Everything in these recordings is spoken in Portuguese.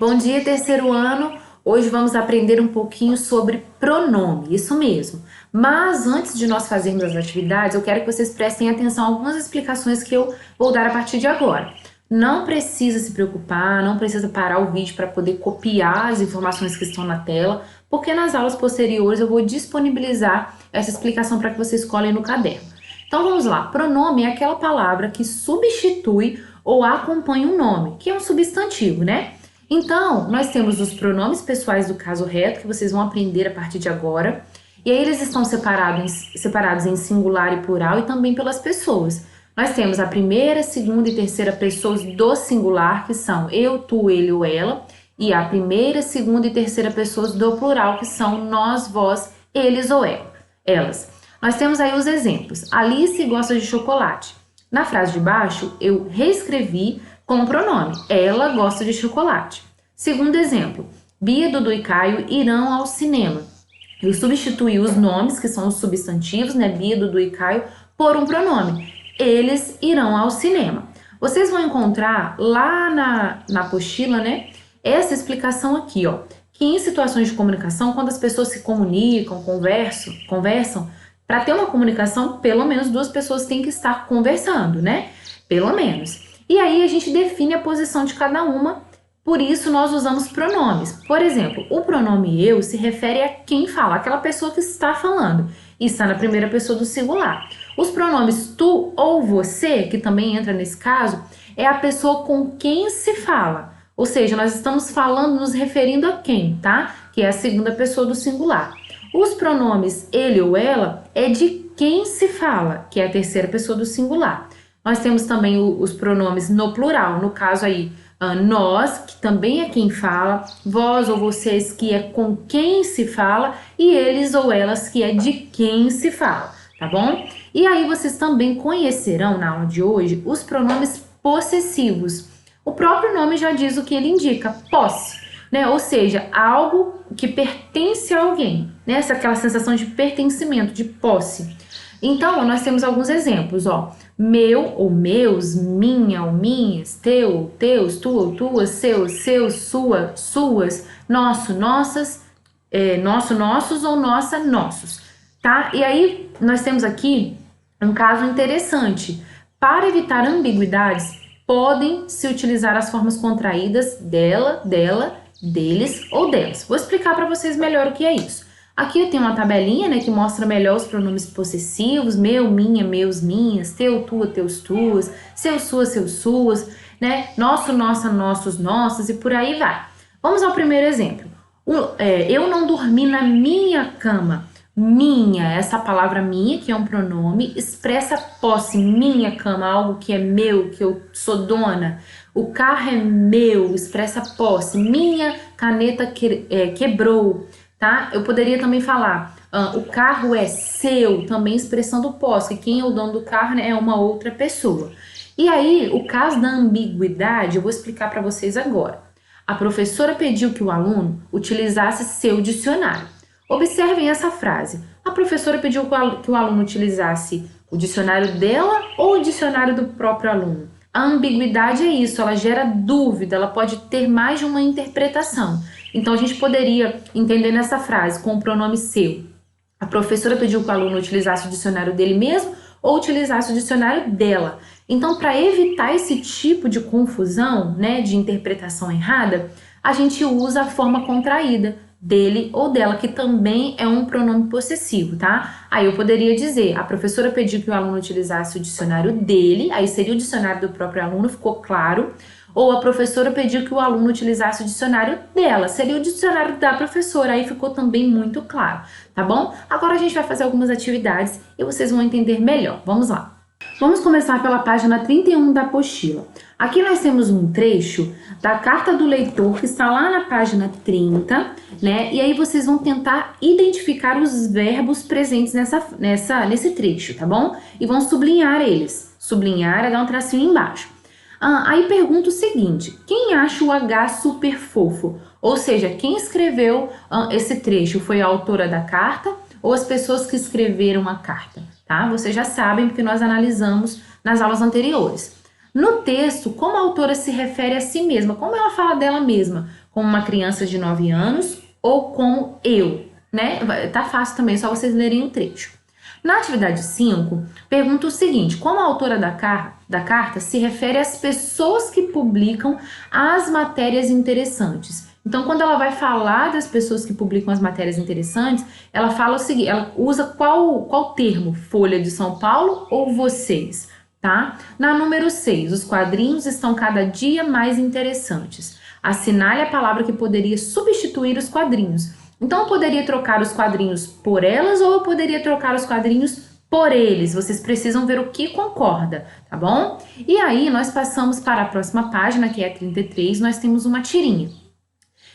Bom dia, terceiro ano! Hoje vamos aprender um pouquinho sobre pronome, isso mesmo. Mas antes de nós fazermos as atividades, eu quero que vocês prestem atenção a algumas explicações que eu vou dar a partir de agora. Não precisa se preocupar, não precisa parar o vídeo para poder copiar as informações que estão na tela, porque nas aulas posteriores eu vou disponibilizar essa explicação para que vocês colhem no caderno. Então vamos lá, pronome é aquela palavra que substitui ou acompanha um nome, que é um substantivo, né? Então, nós temos os pronomes pessoais do caso reto, que vocês vão aprender a partir de agora. E aí eles estão separados em singular e plural e também pelas pessoas. Nós temos a primeira, segunda e terceira pessoas do singular, que são eu, tu, ele ou ela. E a primeira, segunda e terceira pessoas do plural, que são nós, vós, eles ou elas. Nós temos aí os exemplos. Alice gosta de chocolate. Na frase de baixo, eu reescrevi com o pronome. Ela gosta de chocolate. Segundo exemplo, Bia, Dudu e Caio irão ao cinema. Eu substituí os nomes, que são os substantivos, né? Bia, Dudu e Caio, por um pronome. Eles irão ao cinema. Vocês vão encontrar lá na apostila, né? Essa explicação aqui, ó. Que em situações de comunicação, quando as pessoas se comunicam, conversam, para ter uma comunicação, pelo menos duas pessoas têm que estar conversando, né? Pelo menos. E aí a gente define a posição de cada uma, por isso nós usamos pronomes. Por exemplo, o pronome eu se refere a quem fala, aquela pessoa que está falando, e está na primeira pessoa do singular. Os pronomes tu ou você, que também entra nesse caso, é a pessoa com quem se fala. Ou seja, nós estamos falando, nos referindo a quem, tá? Que é a segunda pessoa do singular. Os pronomes ele ou ela é de quem se fala, que é a terceira pessoa do singular. Nós temos também os pronomes no plural, no caso aí, nós, que também é quem fala, vós ou vocês, que é com quem se fala, e eles ou elas, que é de quem se fala, tá bom? E aí vocês também conhecerão na aula de hoje os pronomes possessivos. O próprio nome já diz o que ele indica, posse, né? Ou seja, algo que pertence a alguém, né? Aquela sensação de pertencimento, de posse. Então, nós temos alguns exemplos, ó. Meu ou meus, minha ou minhas, teu ou teus, tu ou tuas, seus, sua, suas, nosso, nossas, nossos ou nossa, nossos, tá? E aí, nós temos aqui um caso interessante. Para evitar ambiguidades, podem se utilizar as formas contraídas dela, deles ou delas. Vou explicar para vocês melhor o que é isso. Aqui eu tenho uma tabelinha, né, que mostra melhor os pronomes possessivos, meu, minha, meus, minhas, teu, tua, teus, tuas, seu, sua, seus, suas, né, nosso, nossa, nossos, nossas e por aí vai. Vamos ao primeiro exemplo. Eu não dormi na minha cama. Minha, essa palavra minha, que é um pronome, expressa posse, minha cama, algo que é meu, que eu sou dona. O carro é meu, expressa posse, minha caneta quebrou. Tá? Eu poderia também falar, o carro é seu, também expressando posse, quem é o dono do carro, né, é uma outra pessoa. E aí, o caso da ambiguidade, eu vou explicar para vocês agora. A professora pediu que o aluno utilizasse seu dicionário. Observem essa frase. A professora pediu que o aluno utilizasse o dicionário dela ou o dicionário do próprio aluno. A ambiguidade é isso, ela gera dúvida, ela pode ter mais de uma interpretação. Então, a gente poderia entender nessa frase com o pronome seu. A professora pediu que o aluno utilizasse o dicionário dele mesmo ou utilizasse o dicionário dela. Então, para evitar esse tipo de confusão, né, de interpretação errada, a gente usa a forma contraída, dele ou dela, que também é um pronome possessivo, tá? Aí eu poderia dizer, a professora pediu que o aluno utilizasse o dicionário dele, aí seria o dicionário do próprio aluno, ficou claro. Ou a professora pediu que o aluno utilizasse o dicionário dela, seria o dicionário da professora, aí ficou também muito claro, tá bom? Agora a gente vai fazer algumas atividades e vocês vão entender melhor. Vamos lá. Vamos começar pela página 31 da apostila. Aqui nós temos um trecho da carta do leitor que está lá na página 30, né? E aí vocês vão tentar identificar os verbos presentes nesse trecho, tá bom? E vão sublinhar eles. Sublinhar é dar um tracinho embaixo. Aí pergunta o seguinte, quem acha o H super fofo? Ou seja, quem escreveu esse trecho? Foi a autora da carta ou as pessoas que escreveram a carta? Tá? Vocês já sabem porque nós analisamos nas aulas anteriores. No texto, como a autora se refere a si mesma? Como ela fala dela mesma? Como uma criança de 9 anos ou como eu, né? Tá fácil também, só vocês lerem o trecho. Na atividade 5, pergunta o seguinte: como a autora da carta se refere às pessoas que publicam as matérias interessantes? Então, quando ela vai falar das pessoas que publicam as matérias interessantes, ela fala o seguinte, ela usa qual termo? Folha de São Paulo ou vocês, tá? Na número 6, os quadrinhos estão cada dia mais interessantes. Assinale a palavra que poderia substituir os quadrinhos. Então, eu poderia trocar os quadrinhos por elas ou eu poderia trocar os quadrinhos por eles. Vocês precisam ver o que concorda, tá bom? E aí, nós passamos para a próxima página, que é a 33, nós temos uma tirinha.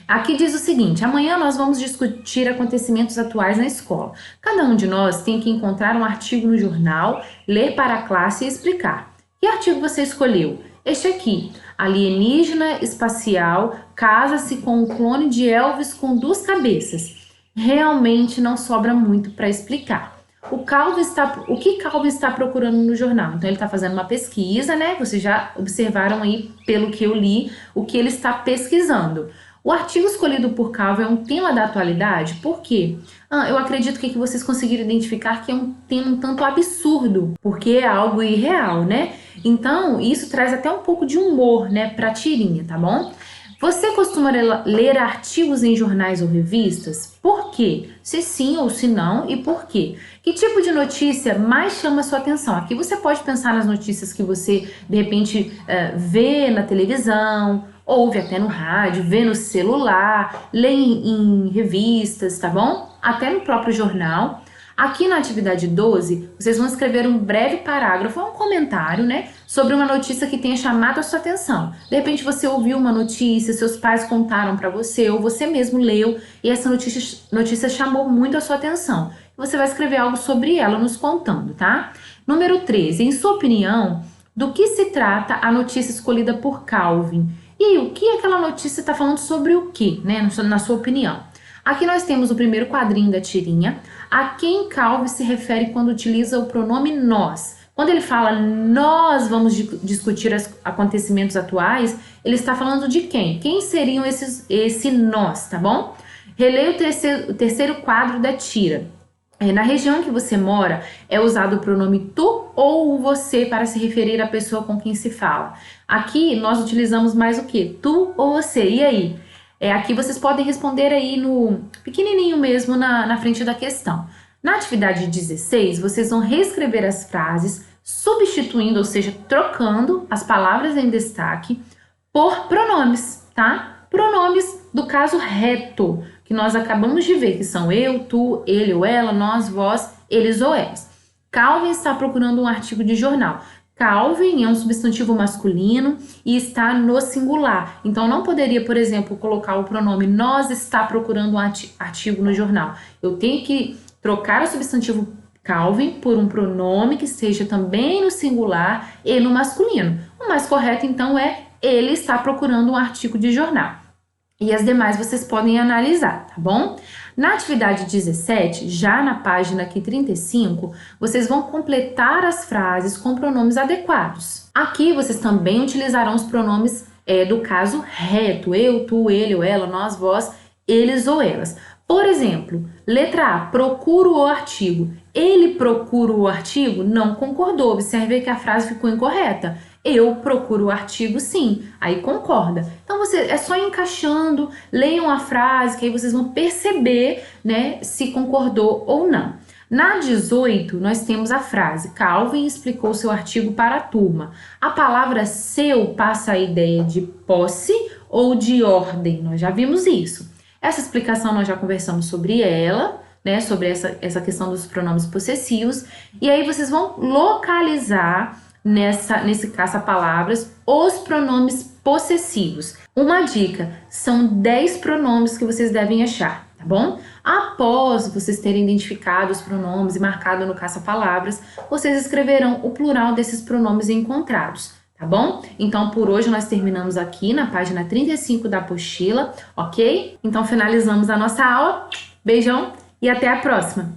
Aqui diz o seguinte: amanhã nós vamos discutir acontecimentos atuais na escola. Cada um de nós tem que encontrar um artigo no jornal, ler para a classe e explicar. Que artigo você escolheu? Este aqui. Alienígena espacial casa-se com um clone de Elvis com 2 cabeças. Realmente não sobra muito para explicar. O que Calvin está procurando no jornal? Então ele está fazendo uma pesquisa, né? Vocês já observaram aí, pelo que eu li, o que ele está pesquisando. O artigo escolhido por Calvin é um tema da atualidade, por quê? Eu acredito que vocês conseguiram identificar que é um tema um tanto absurdo, porque é algo irreal, né? Então, isso traz até um pouco de humor, né, pra tirinha, tá bom? Você costuma ler artigos em jornais ou revistas? Por quê? Se sim ou se não, e por quê? Que tipo de notícia mais chama a sua atenção? Aqui você pode pensar nas notícias que você, de repente, vê na televisão, ouve até no rádio, vê no celular, lê em revistas, tá bom? Até no próprio jornal. Aqui na atividade 12, vocês vão escrever um breve parágrafo, um comentário, né, sobre uma notícia que tenha chamado a sua atenção. De repente você ouviu uma notícia, seus pais contaram para você, ou você mesmo leu e essa notícia chamou muito a sua atenção. Você vai escrever algo sobre ela nos contando, tá? Número 13, em sua opinião, do que se trata a notícia escolhida por Calvin? E aí, o que aquela notícia está falando sobre o que, né, na sua opinião? Aqui nós temos o primeiro quadrinho da tirinha, a quem Calvin se refere quando utiliza o pronome nós. Quando ele fala nós vamos discutir os acontecimentos atuais, ele está falando de quem? Quem seriam esse nós, tá bom? Releia o terceiro quadro da tira. Na região que você mora, é usado o pronome tu ou o você para se referir à pessoa com quem se fala. Aqui nós utilizamos mais o que? Tu ou você. E aí? Aqui vocês podem responder aí no pequenininho mesmo na frente da questão. Na atividade 16, vocês vão reescrever as frases, substituindo, ou seja, trocando as palavras em destaque por pronomes, tá? Pronomes do caso reto, que nós acabamos de ver, que são eu, tu, ele ou ela, nós, vós, eles ou elas. Calvin está procurando um artigo de jornal. Calvin é um substantivo masculino e está no singular. Então, não poderia, por exemplo, colocar o pronome nós está procurando um artigo no jornal. Eu tenho que trocar o substantivo Calvin por um pronome que esteja também no singular e no masculino. O mais correto, então, é ele está procurando um artigo de jornal. E as demais vocês podem analisar, tá bom? Na atividade 17, já na página aqui 35, vocês vão completar as frases com pronomes adequados. Aqui vocês também utilizarão os pronomes do caso reto, eu, tu, ele ou ela, nós, vós, eles ou elas. Por exemplo, letra A, procuro o artigo. Ele procura o artigo? Não concordou. Observe que a frase ficou incorreta. Eu procuro o artigo, sim. Aí concorda. Então, é só ir encaixando, leiam a frase, que aí vocês vão perceber, né, se concordou ou não. Na 18, nós temos a frase: Calvin explicou seu artigo para a turma. A palavra seu passa a ideia de posse ou de ordem. Nós já vimos isso. Essa explicação nós já conversamos sobre ela, né, sobre essa questão dos pronomes possessivos. E aí vocês vão localizar nesse caça-palavras os pronomes possessivos. Uma dica, são 10 pronomes que vocês devem achar, tá bom? Após vocês terem identificado os pronomes e marcado no caça-palavras, vocês escreverão o plural desses pronomes encontrados, tá bom? Então, por hoje nós terminamos aqui na página 35 da apostila, ok? Então, finalizamos a nossa aula. Beijão e até a próxima!